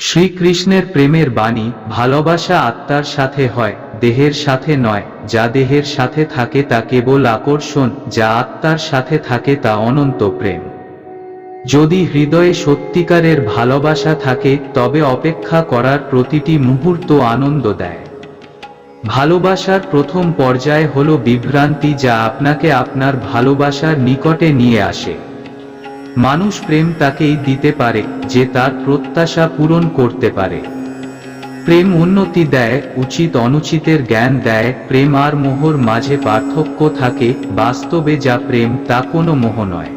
শ্রীকৃষ্ণের প্রেমের বাণী, ভালোবাসা আত্মার সাথে হয়, দেহের সাথে নয়। যা দেহের সাথে থাকে তা কেবল আকর্ষণ, যা আত্মার সাথে থাকে তা অনন্ত প্রেম। যদি হৃদয়ে সত্যিকারের ভালোবাসা থাকে তবে অপেক্ষা করার প্রতিটি মুহূর্ত আনন্দ দেয়। ভালোবাসার প্রথম পর্যায় হলো বিভ্রান্তি, যা আপনাকে আপনার ভালোবাসার নিকটে নিয়ে আসে। মানুষ প্রেম তাকেই দিতে পারে যে তার প্রত্যাশা পূরণ করতে পারে। প্রেম উন্নতি দেয়, উচিত অনুচিতের জ্ঞান দেয়। প্রেম আর মোহর মাঝে পার্থক্য থাকে। বাস্তবে যা প্রেম তা কোনো মোহ নয়।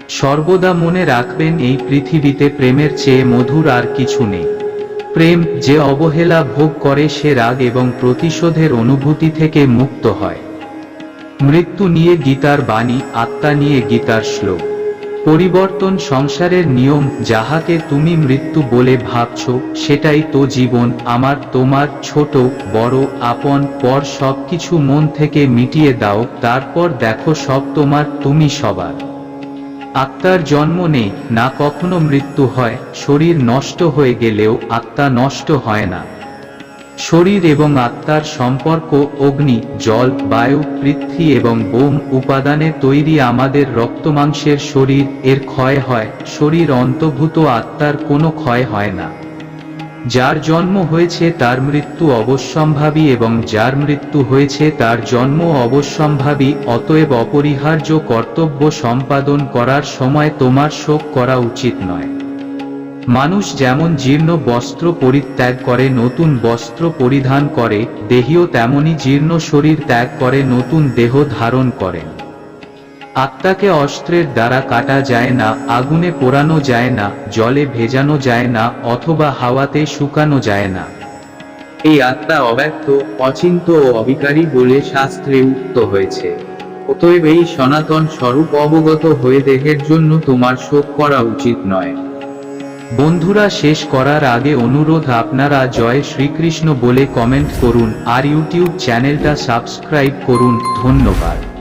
সর্বদা মনে রাখবেন, এই পৃথিবীতে প্রেমের চেয়ে মধুর আর কিছু নেই। প্রেম যে অবহেলা ভোগ করে সে রাগ এবং প্রতিশোধের অনুভূতি থেকে মুক্ত হয়। মৃত্যু নিয়ে গীতার বাণী, আত্মা নিয়ে গীতার শ্লোক। পরিবর্তন সংসারের নিয়ম। যাহাকে তুমি মৃত্যু বলে ভাবছ সেটাই তো জীবন। আমার, তোমার, ছোট বড়, আপন পর সবকিছু মন থেকে মিটিয়ে দাও, তারপর দেখো সব তোমার, তুমি সবার। আত্মার জন্ম নেই না, কখনো মৃত্যু হয়। শরীর নষ্ট হয়ে গেলেও আত্মা নষ্ট হয় না। শরীর এবং আত্মার সম্পর্ক অগ্নি, জল, বায়ু, পৃথ্বী এবং বোম উপাদানে তৈরি আমাদের রক্তমাংসের শরীর। এর ক্ষয় হয়, শরীর অন্তর্ভূত, আত্মার কোনো ক্ষয় হয় না। যার জন্ম হয়েছে তার মৃত্যু অবশ্যম্ভাবী এবং যার মৃত্যু হয়েছে তার জন্ম অবশ্যম্ভাবী। অতএব অপরিহার্য কর্তব্য সম্পাদন করার সময় তোমার শোক করা উচিত নয়। মানুষ যেমন জীর্ণ বস্ত্র পরিত্যাগ করে নতুন বস্ত্র পরিধান করে, দেহীও তেমনি জীর্ণ শরীর ত্যাগ করে নতুন দেহ ধারণ করেন। আত্মাকে অস্ত্রের দ্বারা কাটা যায় না, আগুনে পোড়ানো যায় না, জলে ভেজানো যায় না, অথবা হাওয়াতে শুকানো যায় না। এই আত্মা অব্যক্ত, অচিন্ত্য ও অবিকারী বলে শাস্ত্রে উক্ত হয়েছে। অতএব এই সনাতন স্বরূপ অবগত হয়ে দেহের জন্য তোমার শোক করা উচিত নয়। বন্ধুরা, শেষ করার আগে অনুরোধ, আপনারা জয় শ্রীকৃষ্ণ বলে কমেন্ট করুন আর ইউটিউব চ্যানেলটা সাবস্ক্রাইব করুন। ধন্যবাদ।